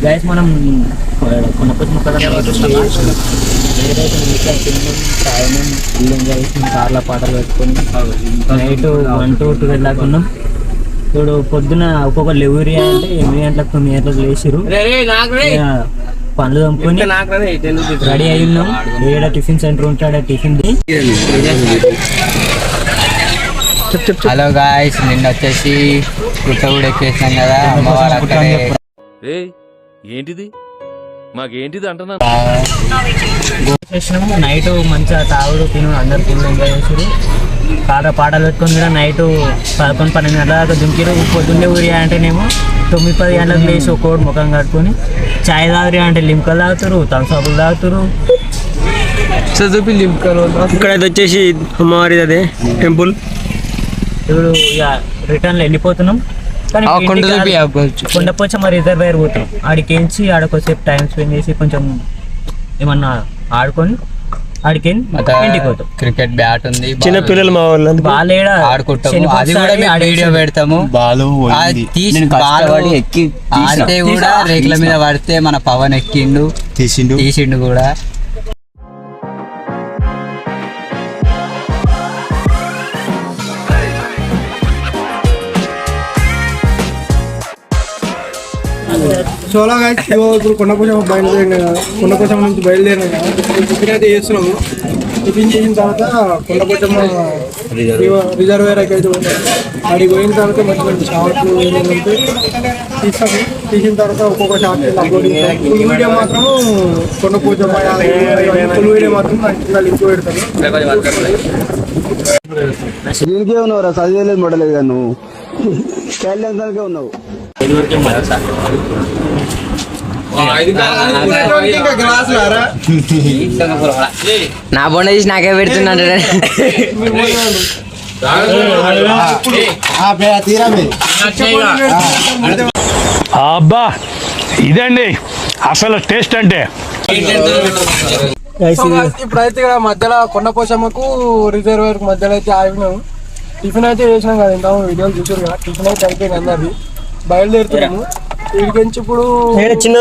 Guys మనం కొనపచ్చిన కార్ల పాటలు పెట్టుకొని నైట్ 1 to 12 దాకా ఉన్నాం. ఇప్పుడు పొద్దున ఒక్కొక్కరు లేవురి అంటే 8 గంటలకు 9 గంటలకు లేచిరు. పనులు తమ్ముకొని రెడీ అయి ఉన్నాం. ఏడ టిఫిన్ సెంటర్ ఉంటాడు, టిఫిన్. హలో గాయ్స్, నిన్న వచ్చేసి పుట్టగూడ ఎక్కేసాం కదా, అమ్మవారు అక్కడే. ఏంటిది మాకేంటిది అంటున్నా. నైట్ మంచిగా తాగుడు తిను అందరు తిని ఎంజాయ్ చేసారు. పాటలు పెట్టుకొని కూడా నైట్ 11-12 గంటల దాకా దుంకిరు. పొద్దున్నే ఊరి అంటేనేమో 9-10 గంటలకు లేచి ఒక్కోటి ముఖం కట్టుకొని చాయ్ తాగురి అంటే లింకలు తాగుతారు, థమ్స్అప్లు తాగుతారు. చూపి లింకలు. ఇక్కడైతే వచ్చేసి అమ్మవారి అదే టెంపుల్. ఇప్పుడు ఇక రిటర్న్లో వెళ్ళిపోతున్నాం. కానీ కొండపోచమ్మ రిజర్వేర్ పోతున్నాం. ఆడికేంచి ఆడకొసేపు టైం స్పెండ్ చేసి కొంచెం ఏమన్నా ఆడుకొని ఆడికెళ్ళి ఇంటికి పోతాం. క్రికెట్ బ్యాట్ ఉంది, చిన్న పిల్లలు మా వాళ్ళు బాగా ఆడుకుంటాము. అది కూడా వీడియో పెడతాము. ఆడితే కూడా రేకుల మీద పడితే మన పవన్ ఎక్కిండు, తీసిండు కూడా. సోలా గాయస్, ఇప్పుడు కొండపోచమ్మ కొండపోచమ్మ నుంచి బయలుదేరినా కదా, టిఫిన్ అయితే చేస్తున్నాము. టిఫిన్ చేసిన తర్వాత కొండపోచమ్మ రిజర్వేర్ అయితే అడిగి పోయిన తర్వాత మంచి మంచి షార్ట్లు ఏమైనా తీస్తాము. తీసిన తర్వాత ఒక్కొక్క షార్ట్ అప్లోడ్ చేస్తాం. ఫుల్ వీడియో మాత్రం కొండపోచమ్మ ఫుల్ వీడియో మాత్రం లింక్ పెడతాను. దీనికే ఉన్నావురా, చదివేలేదు మొడలేదు కదా నువ్వు, స్టైల్ దానికే ఉన్నావు. నా బొండ తీసి నాకే పెడుతున్నాడు. అబ్బా, ఇదండి అసలు టేస్ట్ అంటే. ఇప్పుడైతే ఇక్కడ మధ్యలో కొండపోచమ్మకు రిజర్వేర్ మధ్యలో అయితే ఆగినాము. టిఫిన్ అయితే చేసినాం కదా, ఇంత వీడియోలు చూసారు కదా. టిఫిన్ అయితే అయిపోయింది, అందరిది బయలుదేరుతున్నాము. వీడికి ఇప్పుడు చిన్న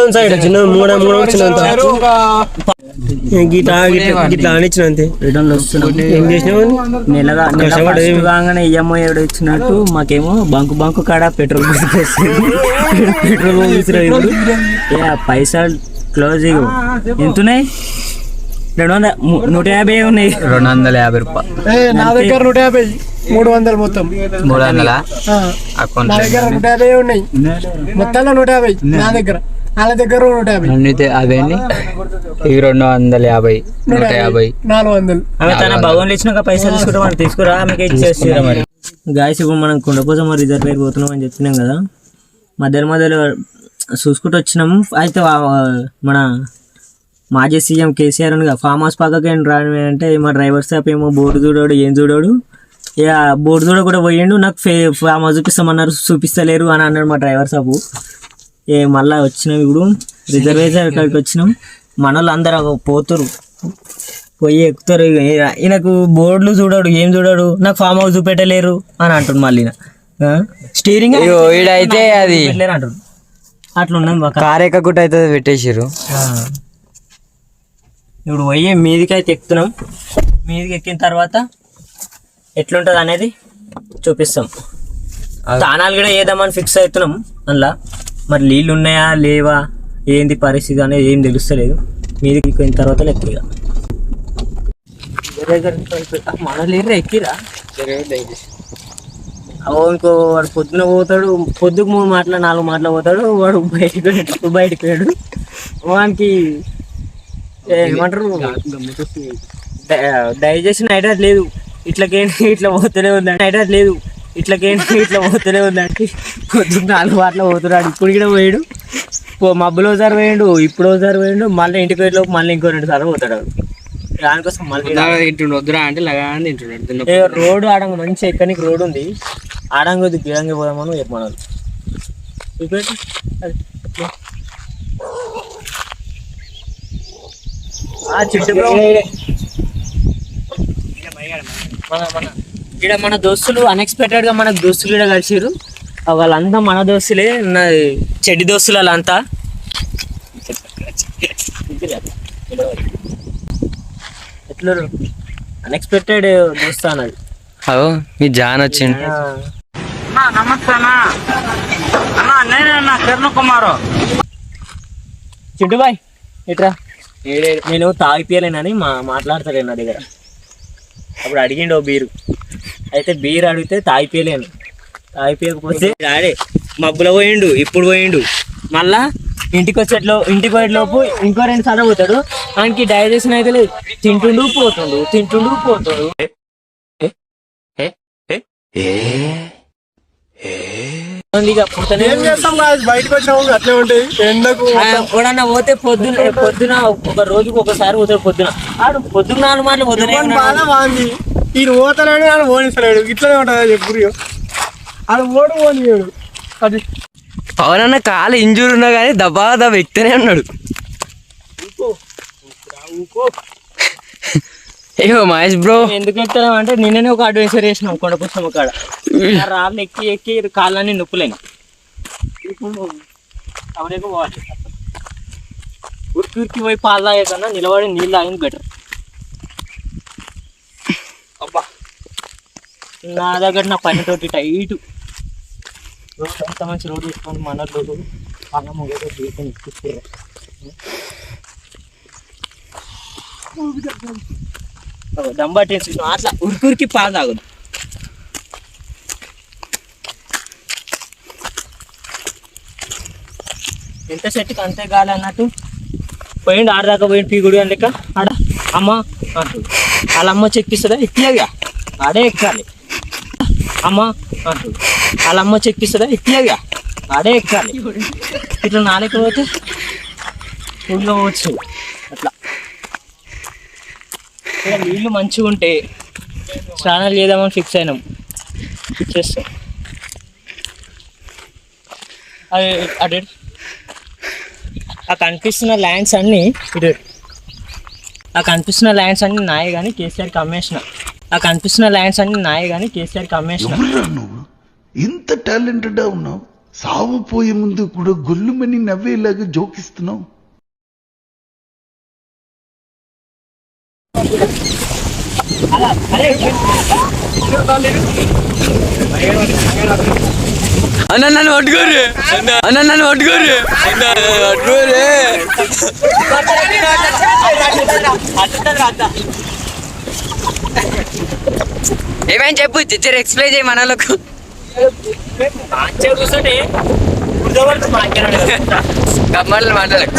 ఇయ్యమ్మో ఏడు ఇచ్చినట్టు మాకేమో బంకు కాడ పెట్రోల్ పైసలు క్లోజ్ ఎంతున్నాయి? 150 ఉన్నాయి. 250 రూపాయలు నా దగ్గర, 150 300 మొత్తం 300. నా దగ్గర 150 ఉన్నాయి మొత్తంలో. 150 నా దగ్గర, వాళ్ళ దగ్గర 150. అవేండి 250, 150, 400. తన భగవాన్లు ఇచ్చినాక పైసలు తీసుకుంటా మనం తీసుకురా, మీకు ఇచ్చేస్తారా మరి. గాయస్, ఇప్పుడు మనం కొండపోచమ్మ రిజర్వేర్ పోతున్నాం అని చెప్తున్నాం కదా. మధ్యలో చూసుకుంటూ వచ్చినాము. అయితే మన మాజీ సీఎం కేసీఆర్ ఫామ్ హౌస్ పక్కకి రాని అంటే మా డ్రైవర్ సాప్ ఏమో బోర్డు చూడాడు, ఏం చూడాడు. ఇక బోర్డు చూడ కూడా పోయిండు. నాకు ఫామ్ హౌస్ చూపిస్తామన్నారు, చూపిస్తలేరు అని అన్నాడు మా డ్రైవర్ సాపు. మళ్ళీ వచ్చినాం, ఇప్పుడు రిజర్వేషన్ ఇక్కడికి వచ్చినాం. మన వాళ్ళు అందరూ పోతురు, పోయి ఎక్కుతారు. ఈయనకు బోర్డులు చూడాడు, ఏం చూడాడు, నాకు ఫామ్ హౌస్ చూపెట్టలేరు అని అంటాడు. మళ్ళీ స్టీరింగ్ అయితే అది అంటాడు. అట్లా ఉన్నాం. కార్ ఎక్కకుండా అయితే పెట్టేసారు. ఇప్పుడు పోయి మీదికి అయితే ఎక్కుతున్నాం. మీదికి ఎక్కిన తర్వాత ఎట్లుంటుంది అనేది చూపిస్తాం. తానాలు కూడా ఏదామని ఫిక్స్ అవుతున్నాం. అందులో మరి నీళ్ళు ఉన్నాయా లేవా ఏంది పరిస్థితి అనేది ఏం తెలుస్తలేదు. మీదికి ఎక్కిన తర్వాత లెక్కిగా మన లేరు ఎక్కిరా. ఇంకో వాడు పొద్దున పోతాడు, పొద్దుకు 3 మాటలు 4 మాటలు పోతాడు. వాడు బయటికి పోయాడు. వానికి ఏమంటారు, డైజెషన్ ఐడియా లేదు. ఇట్లా పోతూనే ఉందంటే ఐడియా లేదు. ఇట్లా పోతూనే ఉందంటే పొద్దున్న 4 మాటలు పోతున్నాడు. ఇప్పుడు కూడా పోయాడు. మబ్బులో ఒకసారి పోయాడు, ఇప్పుడు ఒకసారి పోయాడు. మళ్ళీ ఇంటికి వెళ్ళి మళ్ళీ ఇంకో 2 సార్లు పోతాడు. దానికోసం మళ్ళీ వద్దురా అంటే తింటున్నాడు. రోడ్డు ఆడంగా మంచి ఎక్కడికి రోడ్డు ఉంది. ఆడంగా గిడంగా పోదామని చెప్పమన్నారు. మన దోస్తులు అన్ఎక్స్పెక్టెడ్ గా మన దోస్తులు కూడా కలిసిరు. వాళ్ళంతా మన దోస్తులే, చెడ్డి దోస్తులు వాళ్ళంతా. ఎట్లా అన్ఎక్స్పెక్టెడ్ దోస్తా అన్నది. అవు మీ జాన్ వచ్చిండు. చింటూ బాయ్ ఎట్రా, నేను తాగిపోయలేనని మాట్లాడతలేను నా దగ్గర. అప్పుడు అడిగిండు బీరు, అయితే బీరు అడిగితే తాగిపోయలేను. తాగిపోయకపోతే ఆడే మబ్బులో పోయిండు, ఇప్పుడు పోయిండు. మళ్ళా ఇంటికి పోయేలోపు ఇంకో 2 సార్లు పోతాడు. ఆయనకి డైజెషన్ అయితే లేదు, తింటుండు పోతుండు. ఏం చేస్తాం కాదు, బయటకు వచ్చినాము అట్లే ఉంటాయి. ఎండకు ఎప్పుడన్నా పోతే పొద్దున ఒక రోజుకి ఒకసారి పోతాడు. పొద్దున 4 మార్లు పోతాడు. బాగా బాగుంది. ఈయన పోతలేడు, ఆయన పోనిస్తలేడు. ఇట్లనే ఉంటుంది చెప్పుడు. ఆయన పోనియాడు. అది పవనన్న కాలు ఇంజూర్ ఉన్నా కానీ దబా ఎక్తేనే ఉన్నాడు. ఏమో మహేష్ బ్రో ఎందుకు ఎక్కుతాం అంటే నిన్ననే ఒక అడ్వెంచర్ చేసినాం కొండపుస్తమ్మ కాడ. రాళ్ళు ఎక్కి కాళ్ళని నొప్పులేని ఇప్పుడు అవరేగా పోవాలి. ఉరికి పోయి పాలు తాగే కన్నా నిలబడి నీళ్ళు తాగింది బెటర్. అబ్బా నా దగ్గర నా పనితోటి టైట్ రోడ్ అంత మంచి రోడ్ వేసుకొని మన రోడ్డు అన్న మొగతో తీసుకొని ఇప్పిస్తారు. దంబట్టి అట్లా ఉరికి పాలు తాగదు. ఎంత చెట్టుకి అంతే గాలి అన్నట్టు పోయిండు. ఆడదాకా పోయిండు పీగుడు అని లెక్క. ఆడ అమ్మ అంటు వాళ్ళ అమ్మ చెక్కిస్తుందా ఇట్లేగా ఆడే ఎక్కాలి. అమ్మ అంటు వాళ్ళ అమ్మ చెక్కిస్తుందా ఇట్లేగా ఆడే ఎక్కాలి. ఇట్లా నాలుగు పోతే ఊళ్ళో పోవచ్చు. అట్లా ఇక్కడ నీళ్ళు మంచిగా ఉంటే స్నానాలు చేద్దామని ఫిక్స్ అయినాం. చేస్తాం అది అడే ఆ కనిపిస్తున్న ల్యాండ్స్ అన్నీ ఇటు ఆ కనిపిస్తున్న ల్యాండ్స్ అన్నీ నాయే కానీ కేసీఆర్కి అమ్మేసిన. నువ్వు ఇంత టాలెంటెడ్ ఉన్నావు, సావు పోయే ముందు కూడా గొల్లుమని నవ్వేలాగా జోకిస్తున్నావు. అన్న నన్ను పట్టుకోరు, ఏమేం చెప్పు చిచ్చర్ ఎక్స్ప్లెయిన్ చేయి మనలకు. కమ్మలు మాట్లాడకు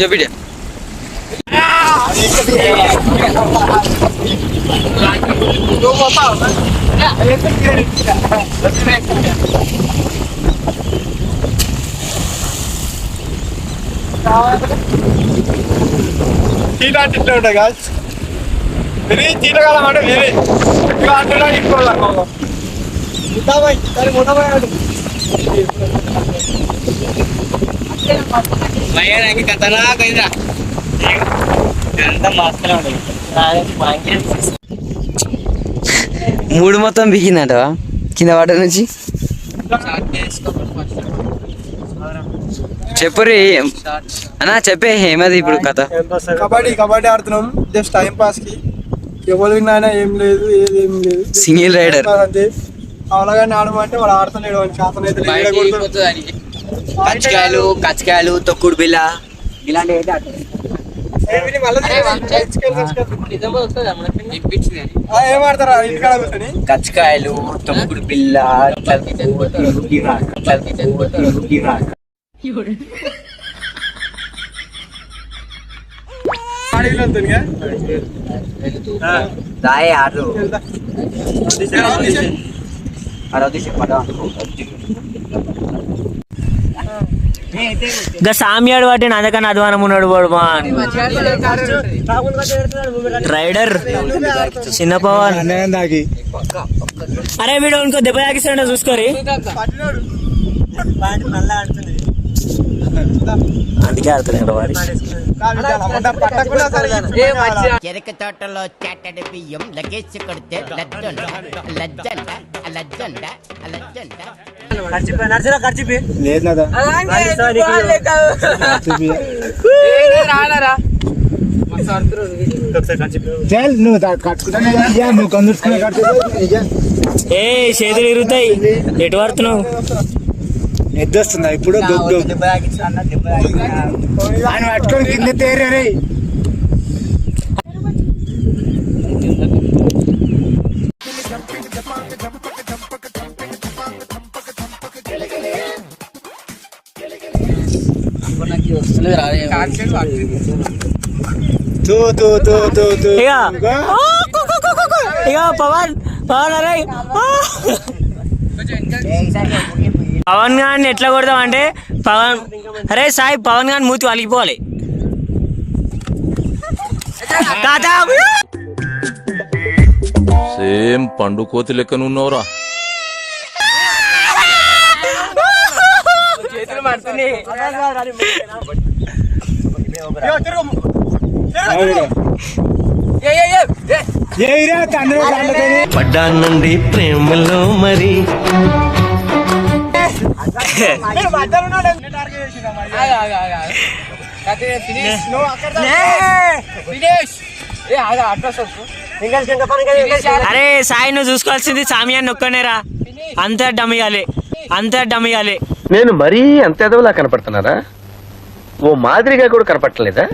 చెప్పి చీట అంటే ఇట్లా ఉంటాయి కాదు. చీటకాలం అంటే వేరే ఇట్లా అంటే ఇంకోళ్ళు మూడు మొత్తం బిగిందట కింద వాటర్ నుంచి. చెప్పురి అన్నా చెప్పే ఏమది ఇప్పుడు కథ. కబడ్డీ ఆడుతున్నాం జస్ట్ టైం పాస్ కి. ఎవరు విన్నా ఏం లేదు, ఏదేం లేదు. సింగిల్ రైడర్ అంతే. అవలగానే ఆడమంటే వాడు ఆడుతున్నాడు, వాడి శాతం అయితే. కచ్చకాయలు తొక్కుడు బిల్ల ఇలాంటివి ఏం ఆడతారా ఇంటికాడ కూర్చొని? కచ్చకాయలు తొక్కుడు బిల్ల దాయే ఆడు ఇంకా సామ్యాడు వాటి అందుకని అధ్వానం ఉన్నాడు వాడు. రైడర్ చిన్న పవన్. అరే వీడు ఇంకో దెబ్బ తాగిస్తాడ చూసుకోరి. అందుకే ఆడుతున్నాడు వాడి. చెరుకు తోటలో చెట్టడి బియ్యం లగేసి కొడితే లజ్జండ లజ్జండ లజ్జండ లజ్జండ లేదు నాదా చల్ నువ్వు కట్టుకుంటానే నువ్వు కందుకునే ఏ చేతులు ఇరుగుతాయి, ఎటు పడుతున్నావు? ఎద్దొస్తుందా ఇప్పుడు దొగ్గు ఆయన పట్టుకొని కింద తేరే. ఇక పవన్ అరే పవన్ గారిని ఎట్లా కొడతాం అంటే అరే సాయి పవన్ గారిని మూతి వలిగిపోవాలి. సేమ్ పండు కోతి లెక్కన ఉన్నవరా. పడ్డానండి ప్రేమలో మరి అరే సాయి నువ్వు చూసుకోవాల్సింది సామియాన్ని ఒక్కనేరా, అంత డమ్మియాలి. నేను మరీ అంత ఎదవలా కనపడుతున్నారా? ఓ మాదిరిగా కూడా కనపడలేదా?